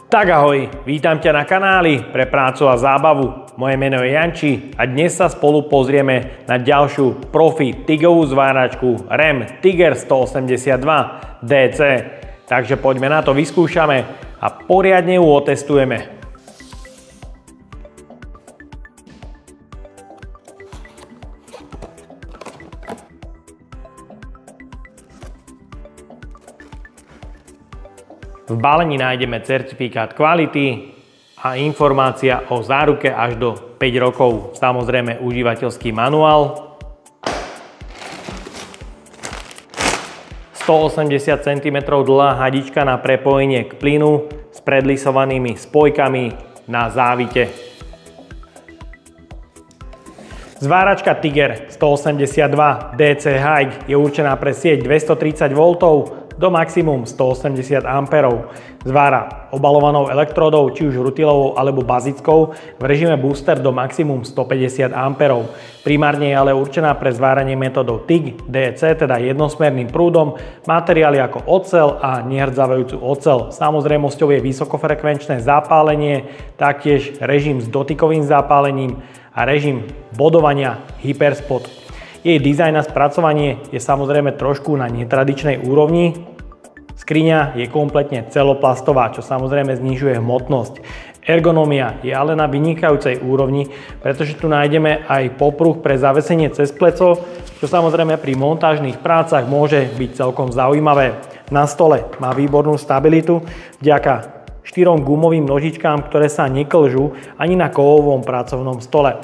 Tak ahoj, vítam ťa na kanáli pre prácu a zábavu. Moje meno je Janči a dnes sa spolu pozrieme na ďalšiu profi tigovú zváračku REM Tiger 182 DC. Takže poďme na to, vyskúšame a poriadne ju otestujeme. V balení nájdeme certifikát kvality a informácia o záruke až do 5 rokov. Samozrejme užívateľský manuál. 180 cm dlhá hadička na prepojenie k plynu s predlisovanými spojkami na závite. Zváračka Tiger 182 DC High je určená pre sieť 230 V do maximum 180 A. Zvára obalovanou elektródou, či už rutilovou alebo bazickou, v režime booster do maximum 150 A. Primárne je ale určená pre zváranie metódou TIG, DC, teda jednosmerným prúdom, materiály ako oceľ a nehrdzavajúcu oceľ. Samozrejmosťou je vysokofrekvenčné zapálenie, taktiež režim s dotykovým zapálením a režim bodovania Hyperspot. Jej dizajn a spracovanie je samozrejme trošku na netradičnej úrovni. Skriňa je kompletne celoplastová, čo samozrejme znižuje hmotnosť. Ergonómia je ale na vynikajúcej úrovni, pretože tu nájdeme aj popruh pre zavesenie cez pleco, čo samozrejme pri montážnych prácach môže byť celkom zaujímavé. Na stole má výbornú stabilitu vďaka 4 gumovým nožičkám, ktoré sa neklžú ani na kovovom pracovnom stole.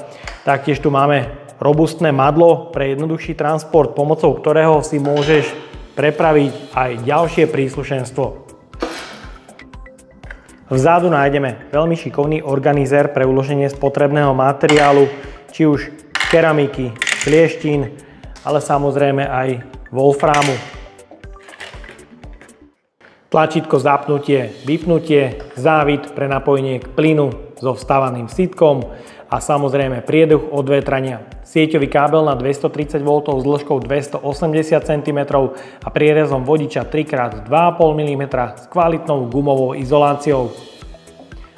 Taktiež tu máme robustné madlo pre jednoduchší transport, pomocou ktorého si môžeš prepraviť aj ďalšie príslušenstvo. Vzadu nájdeme veľmi šikovný organizér pre uloženie spotrebného materiálu, či už keramiky, klieštín, ale samozrejme aj wolframu. Tlačítko zapnutie, vypnutie, závit pre napojenie k plynu so vstávaným sitkom a samozrejme prieduch od vetrania. Sieťový kábel na 230 V s dĺžkou 280 cm a prierezom vodiča 3x2,5 mm s kvalitnou gumovou izoláciou.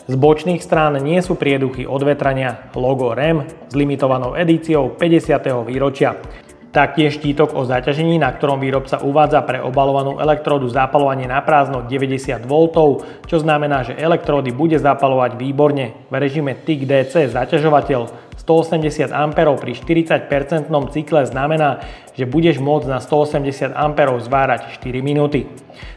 Z bočných strán nie sú prieduchy od vetrania, logo REM s limitovanou edíciou 50. výročia. Taktiež štítok o zaťažení, na ktorom výrobca uvádza pre obalovanú elektródu zapaľovanie na prázdno 90 V, čo znamená, že elektródy bude zapaľovať výborne. V režime TIG DC zaťažovateľ 180 A pri 40% cykle znamená, že budeš môcť na 180 A zvárať 4 minúty.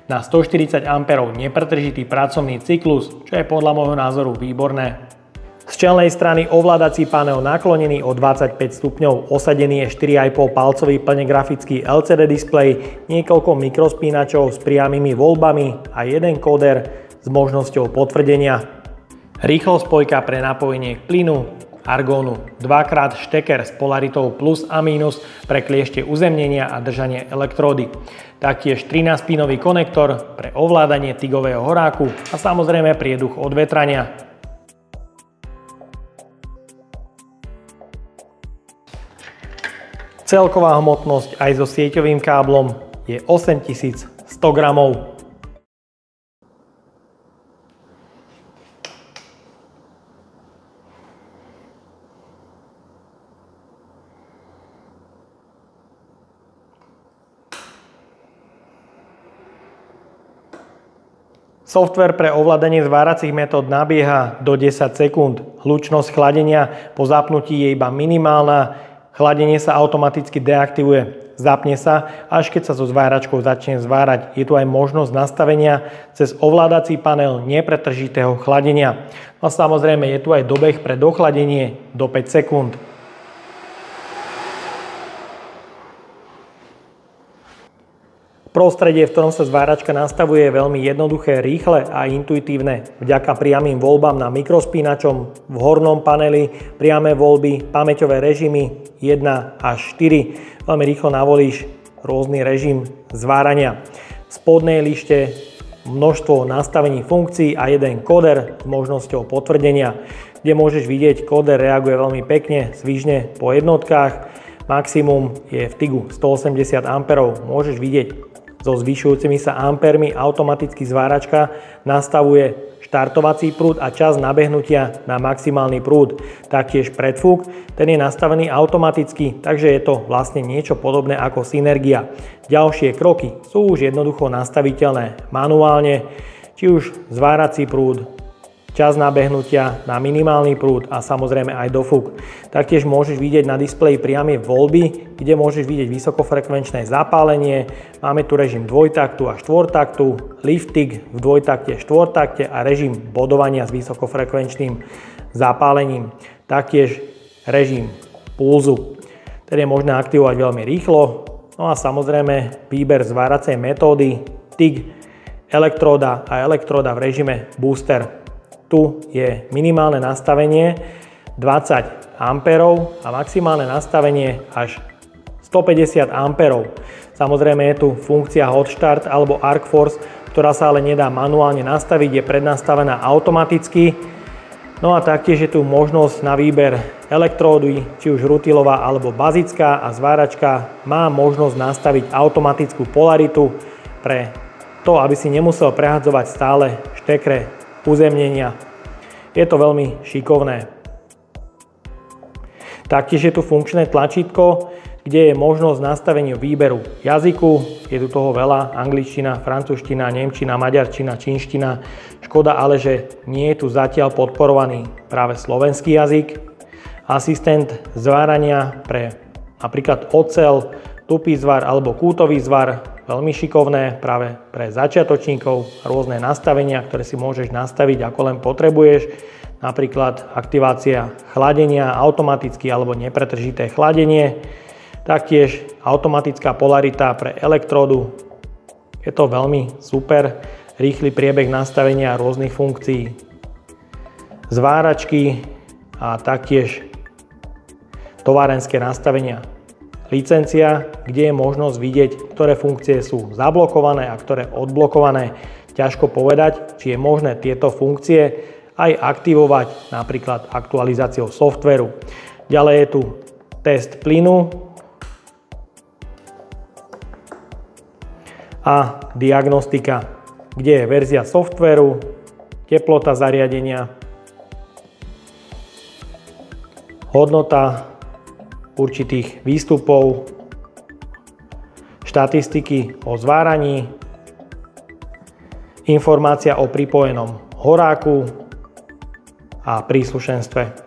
Na 140 A nepretržitý pracovný cyklus, čo je podľa môjho názoru výborné. Z čelnej strany ovládací panel naklonený o 25 stupňov, osadený je 4,5 palcový plne grafický LCD displej, niekoľko mikrospínačov s priamými voľbami a jeden kóder s možnosťou potvrdenia. Rýchlo spojka pre napojenie k plynu, argónu, 2x šteker s polaritou plus a mínus pre kliešte uzemnenia a držanie elektródy. Taktiež 13-pinový konektor pre ovládanie tigového horáku a samozrejme prieduch od vetrania. Celková hmotnosť aj so sieťovým káblom je 8100 gramov. Software pre ovládanie zváracích metód nabieha do 10 sekúnd. Hlučnosť chladenia po zapnutí je iba minimálna. Chladenie sa automaticky deaktivuje. Zapne sa, až keď sa so zváračkou začne zvárať. Je tu aj možnosť nastavenia cez ovládací panel nepretržitého chladenia. No a samozrejme je tu aj dobeh pre dochladenie do 5 sekúnd. Prostredie, v ktorom sa zváračka nastavuje, je veľmi jednoduché, rýchle a intuitívne. Vďaka priamym voľbám na mikrospínačom v hornom paneli, priame voľby, pamäťové režimy 1 až 4. Veľmi rýchlo navolíš rôzny režim zvárania. V spodnej lište množstvo nastavení funkcií a jeden kóder s možnosťou potvrdenia, kde môžeš vidieť, kóder reaguje veľmi pekne, svižne po jednotkách. Maximum je v TIGu 180 A, môžeš vidieť so zvyšujúcimi sa ampermi, automaticky zváračka nastavuje štartovací prúd a čas nabehnutia na maximálny prúd. Taktiež predfúk, ten je nastavený automaticky, takže je to vlastne niečo podobné ako Synergia. Ďalšie kroky sú už jednoducho nastaviteľné manuálne, či už zvárací prúd, čas nabehnutia na minimálny prúd a samozrejme aj dofúk. Taktiež môžeš vidieť na displeji priame voľby, kde môžeš vidieť vysokofrekvenčné zapálenie. Máme tu režim dvojtaktu a štvortaktu, liftik v dvojtakte, štvortakte a režim bodovania s vysokofrekvenčným zapálením. Taktiež režim pulzu, ktorý je možné aktivovať veľmi rýchlo. No a samozrejme výber zváracej metódy, TIG, elektróda a elektróda v režime booster. Tu je minimálne nastavenie 20 A a maximálne nastavenie až 150 A. Samozrejme je tu funkcia Hot Start alebo Arc Force, ktorá sa ale nedá manuálne nastaviť, je prednastavená automaticky. No a taktiež je tu možnosť na výber elektródy, či už rutilová alebo bazická, a zváračka má možnosť nastaviť automatickú polaritu pre to, aby si nemusel prehadzovať stále štekre uzemnenia. Je to veľmi šikovné. Taktiež je tu funkčné tlačítko, kde je možnosť nastavenia výberu jazyku. Je tu toho veľa: angličtina, francúzština, nemčina, maďarčina, čínština. Škoda ale, že nie je tu zatiaľ podporovaný práve slovenský jazyk. Asistent zvárania pre napríklad oceľ, tupý zvar alebo kútový zvar. Veľmi šikovné práve pre začiatočníkov, rôzne nastavenia, ktoré si môžeš nastaviť ako len potrebuješ. Napríklad aktivácia chladenia automaticky alebo nepretržité chladenie. Taktiež automatická polarita pre elektródu. Je to veľmi super, rýchly priebeh nastavenia rôznych funkcií zváračky a taktiež továrenské nastavenia. Licencia, kde je možnosť vidieť, ktoré funkcie sú zablokované a ktoré odblokované. Ťažko povedať, či je možné tieto funkcie aj aktivovať napríklad aktualizáciou softvéru. Ďalej je tu test plynu a diagnostika, kde je verzia softvéru, teplota zariadenia, hodnota určitých výstupov, štatistiky o zváraní, informácia o pripojenom horáku a príslušenstve.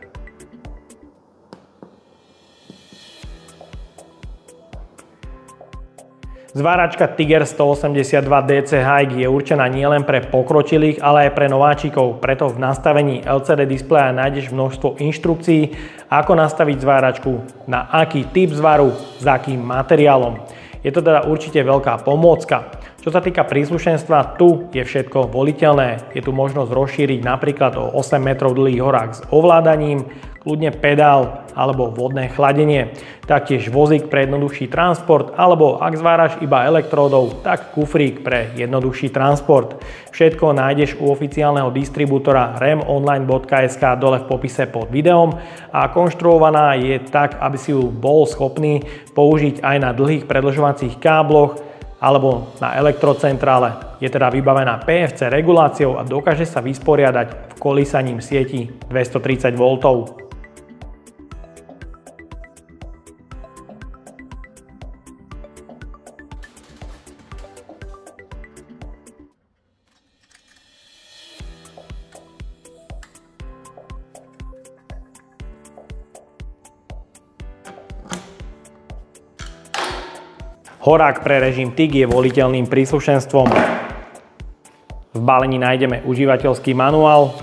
Zváračka Tiger 182 DC High je určená nielen pre pokročilých, ale aj pre nováčikov. Preto v nastavení LCD displeja nájdeš množstvo inštrukcií, ako nastaviť zváračku, na aký typ zvaru, s akým materiálom. Je to teda určite veľká pomôcka. Čo sa týka príslušenstva, tu je všetko voliteľné. Je tu možnosť rozšíriť napríklad o 8 metrov dlhý horák s ovládaním, kľudne pedál alebo vodné chladenie. Taktiež vozík pre jednoduchší transport, alebo ak zváraš iba elektródov, tak kufrík pre jednoduchší transport. Všetko nájdeš u oficiálneho distribútora remonline.sk dole v popise pod videom a konštruovaná je tak, aby si ju bol schopný použiť aj na dlhých predĺžovacích kábloch alebo na elektrocentrále. Je teda vybavená PFC reguláciou a dokáže sa vysporiadať v kolísaním sieti 230 V. Horák pre režim TIG je voliteľným príslušenstvom. V balení nájdeme užívateľský manuál,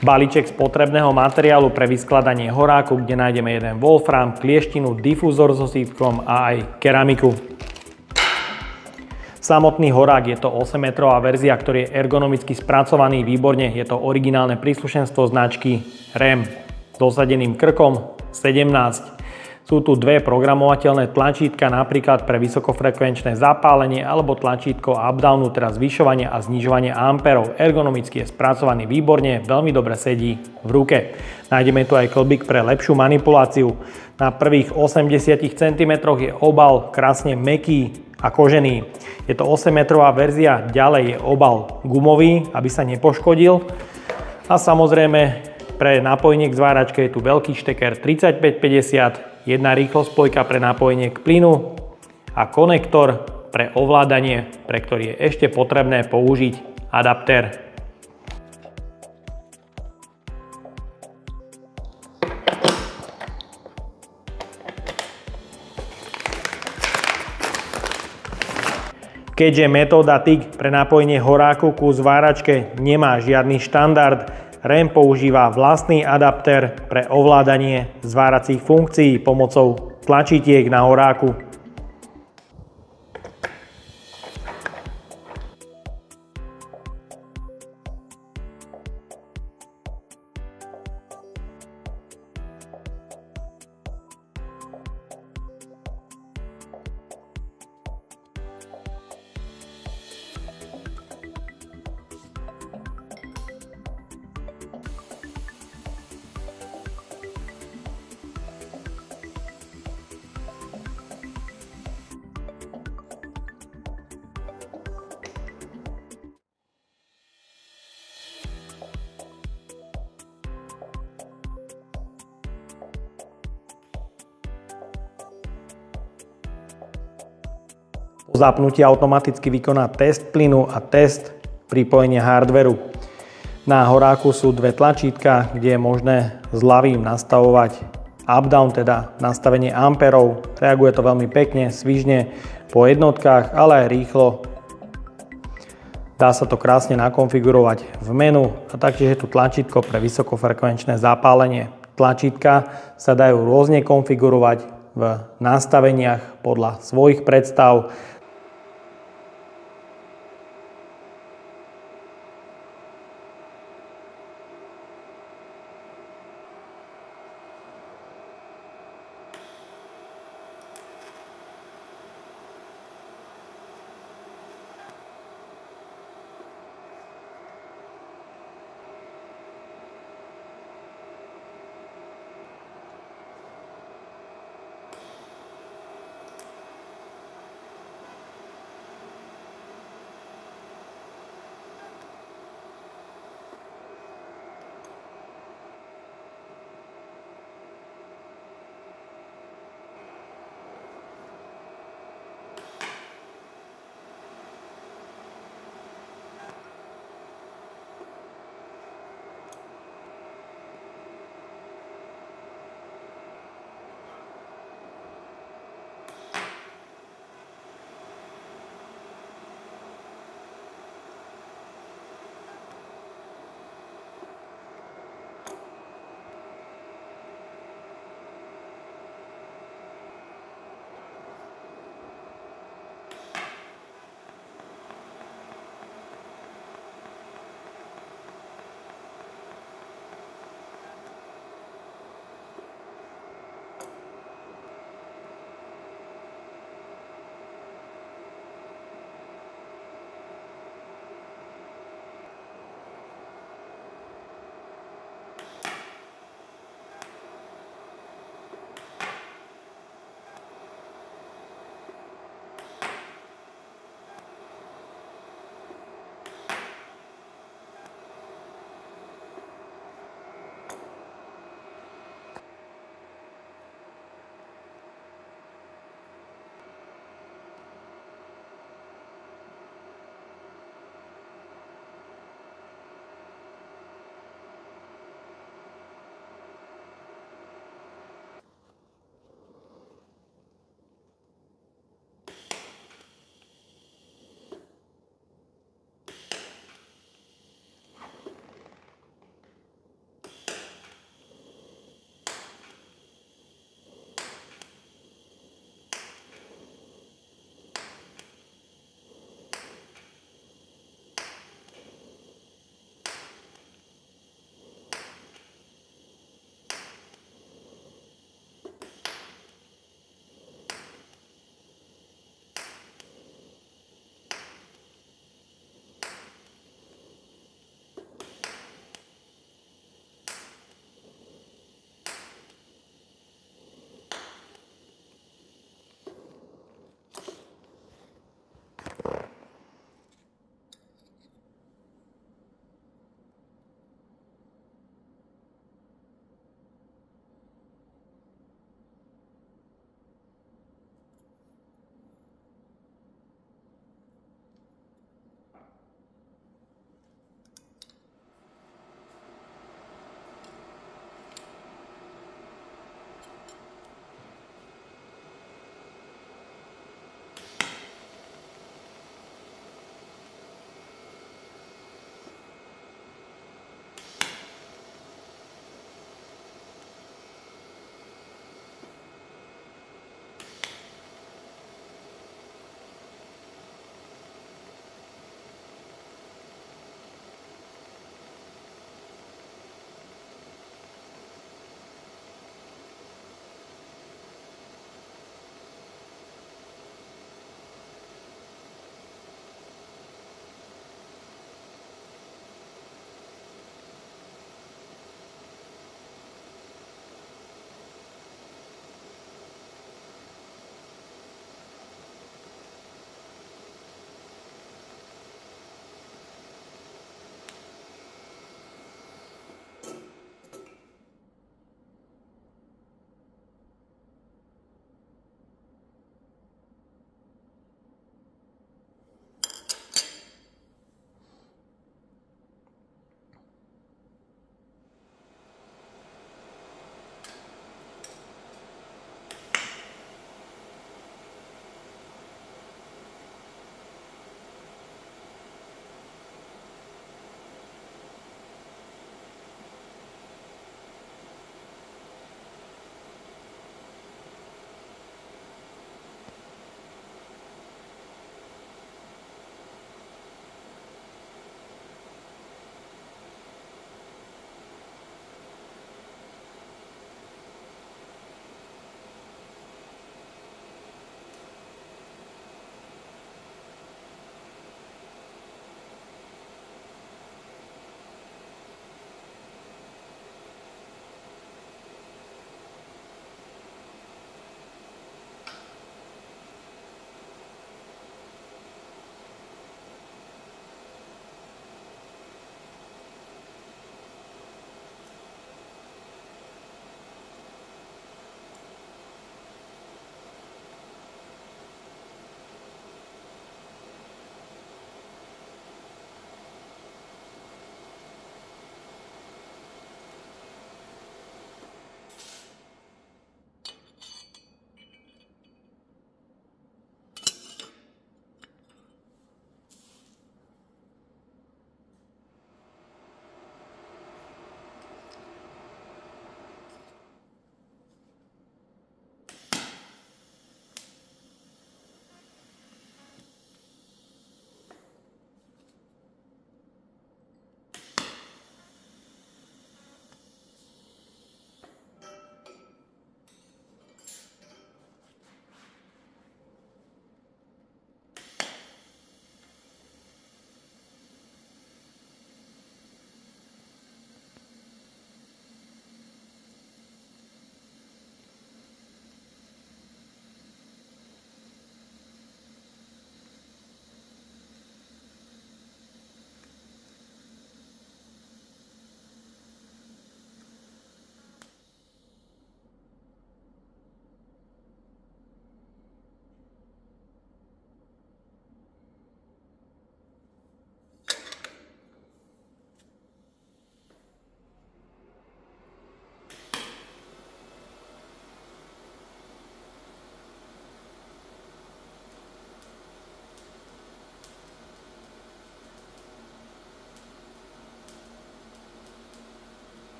balíček z potrebného materiálu pre vyskladanie horáku, kde nájdeme jeden wolfram, klieštinu, difúzor so sítkom a aj keramiku. Samotný horák je to 8-metrová verzia, ktorý je ergonomicky spracovaný výborne. Je to originálne príslušenstvo značky REM s dosadeným krkom 17. Sú tu dve programovateľné tlačítka, napríklad pre vysokofrekvenčné zapálenie alebo tlačítko up-downu, teda zvyšovanie a znižovanie amperov. Ergonomicky je spracovaný výborne, veľmi dobre sedí v ruke. Nájdeme tu aj klbík pre lepšiu manipuláciu. Na prvých 80 cm je obal krásne mäkký a kožený. Je to 8-metrová verzia, ďalej je obal gumový, aby sa nepoškodil. A samozrejme pre napojenie k zváračke je tu veľký šteker 3550, jedna rýchlospojka pre napojenie k plynu a konektor pre ovládanie, pre ktorý je ešte potrebné použiť adaptér. Keďže metóda TIG pre napojenie horáku ku zváračke nemá žiadny štandard, RAM používa vlastný adaptér pre ovládanie zváracích funkcií pomocou tlačítiek na horáku. Po zapnutí automaticky vykoná test plynu a test pripojenia hardveru. Na horáku sú dve tlačítka, kde je možné zľavým nastavovať up-down, teda nastavenie amperov. Reaguje to veľmi pekne, svižne po jednotkách, ale aj rýchlo. Dá sa to krásne nakonfigurovať v menu a taktiež je tu tlačítko pre vysokofrekvenčné zapálenie. Tlačítka sa dajú rôzne konfigurovať v nastaveniach podľa svojich predstav.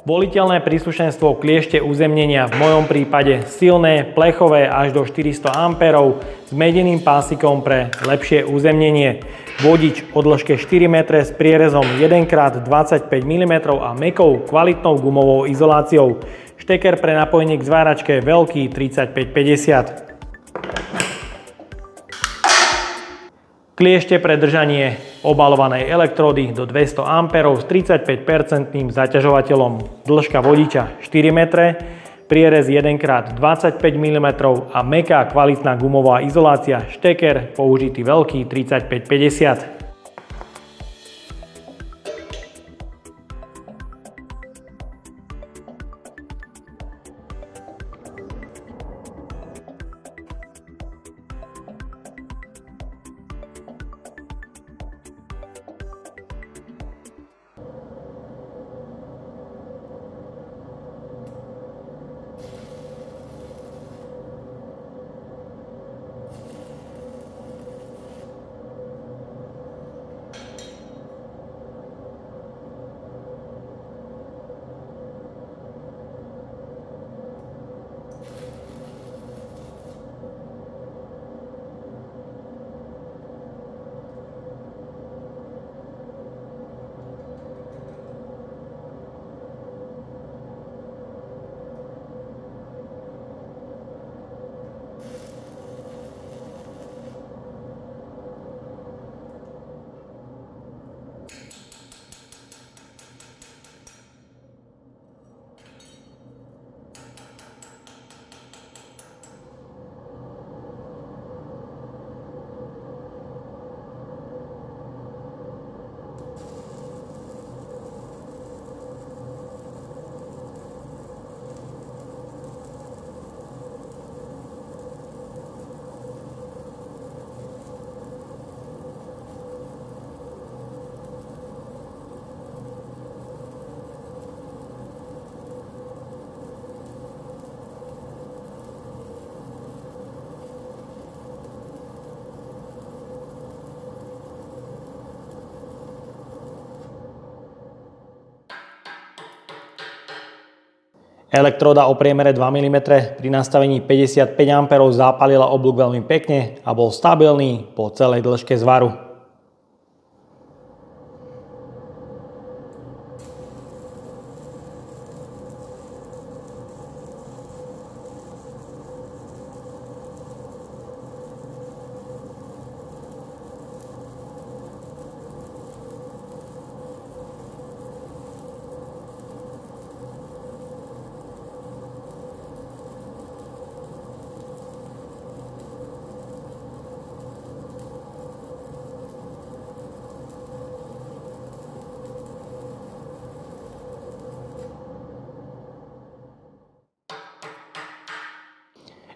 Voliteľné príslušenstvo kliešte uzemnenia v mojom prípade silné, plechové až do 400 A s medeným pásikom pre lepšie uzemnenie. Vodič o dĺžke 4 m s prierezom 1x25 mm a mäkkou kvalitnou gumovou izoláciou. Šteker pre napojenie k zváračke veľký 3550. Kliešte pre držanie obalovanej elektródy do 200 A s 35% zaťažovateľom. Dĺžka vodiča 4 m, prierez 1x25 mm a mäkká kvalitná gumová izolácia. Šteker použitý veľký 3550. Elektróda o priemere 2 mm pri nastavení 55 A zapálila oblúk veľmi pekne a bol stabilný po celej dĺžke zvaru.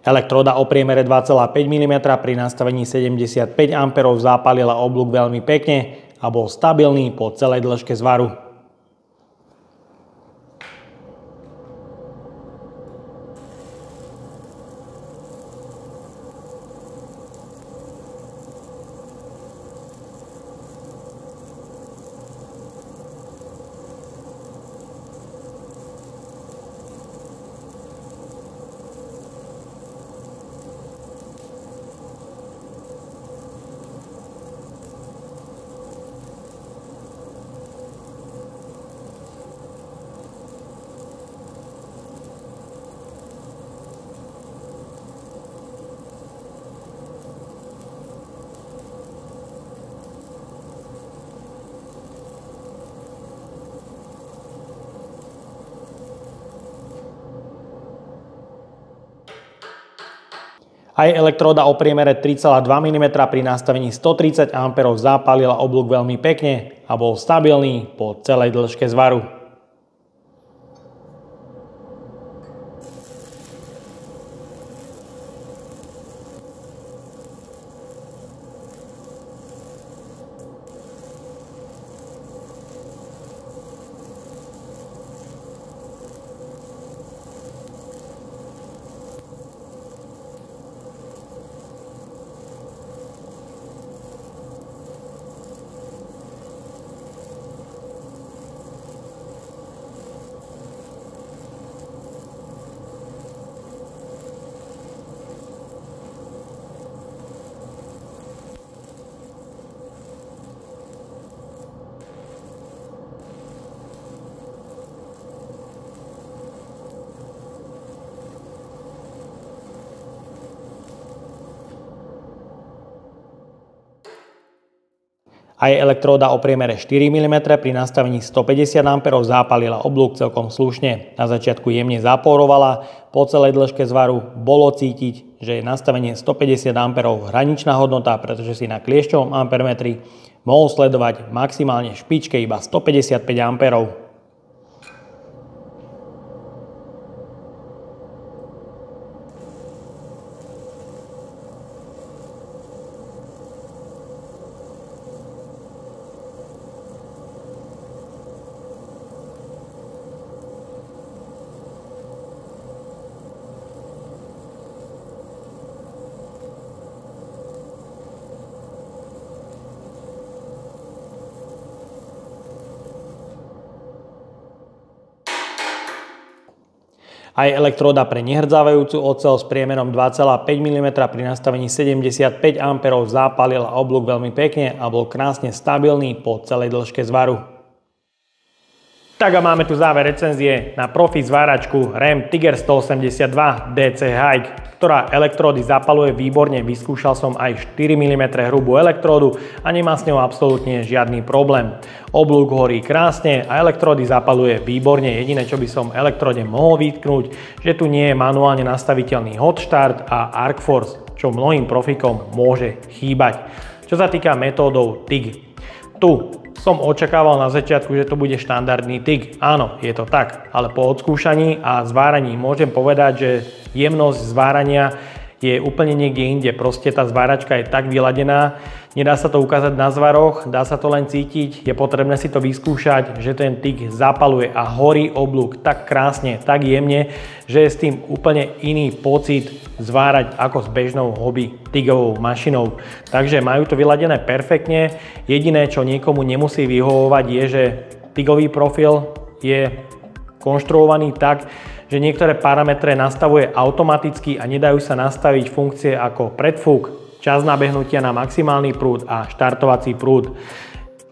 Elektróda o priemere 2,5 mm pri nastavení 75 A zapálila oblúk veľmi pekne a bol stabilný po celej dĺžke zvaru. Aj elektróda o priemere 3,2 mm pri nastavení 130 A zapálila oblúk veľmi pekne a bol stabilný po celej dĺžke zvaru. Aj elektróda o priemere 4 mm pri nastavení 150 A zápalila oblúk celkom slušne. Na začiatku jemne zapórovala, po celej dĺžke zvaru bolo cítiť, že je nastavenie 150 A hraničná hodnota, pretože si na kliešťovom ampermetri mohol sledovať maximálne v špičke iba 155 A. Aj elektróda pre nehrdzávajúcu oceľ s priemerom 2,5 mm pri nastavení 75 A zápalila oblúk veľmi pekne a bol krásne stabilný po celej dĺžke zvaru. Tak a máme tu záver recenzie na profi zváračku REM Tiger 182 DC Hike, ktorá elektródy zapaluje výborne. Vyskúšal som aj 4 mm hrubú elektródu a nemá s ňou absolútne žiadny problém. Oblúk horí krásne a elektródy zapaluje výborne. Jediné, čo by som elektróde mohol vytknúť, že tu nie je manuálne nastaviteľný hot start a arc force, čo mnohým profikom môže chýbať. Čo sa týka metódou TIG, tu som očakával na začiatku, že to bude štandardný TIG. Áno, je to tak, ale po odskúšaní a zváraní môžem povedať, že jemnosť zvárania je úplne niekde inde. Proste tá zváračka je tak vyladená, nedá sa to ukázať na zvaroch, dá sa to len cítiť, je potrebné si to vyskúšať, že ten TIG zapaluje a horí oblúk tak krásne, tak jemne, že je s tým úplne iný pocit zvárať ako s bežnou hobby TIGovou mašinou. Takže majú to vyladené perfektne. Jediné, čo niekomu nemusí vyhovovať, je, že TIGový profil je konštruovaný tak, že niektoré parametre nastavuje automaticky a nedajú sa nastaviť funkcie ako predfúk, čas nabehnutia na maximálny prúd a štartovací prúd.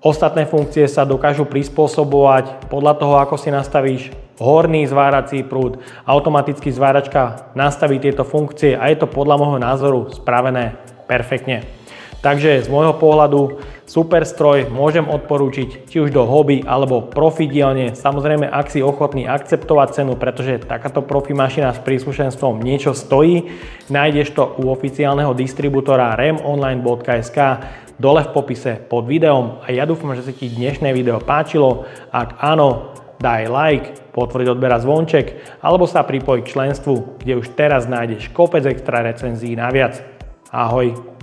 Ostatné funkcie sa dokážu prispôsobovať podľa toho, ako si nastavíš horný zvárací prúd. Automaticky zváračka nastaví tieto funkcie a je to podľa môjho názoru spravené perfektne. Takže z môjho pohľadu super stroj, môžem odporúčiť či už do hobby alebo profi dielne. Samozrejme, ak si ochotný akceptovať cenu, pretože takáto profi mašina s príslušenstvom niečo stojí, nájdeš to u oficiálneho distribútora remonline.sk dole v popise pod videom a ja dúfam, že sa ti dnešné video páčilo. Ak áno, daj like, potvrď odber a zvonček alebo sa pripoj k členstvu, kde už teraz nájdeš kopec extra recenzií naviac. Ahoj!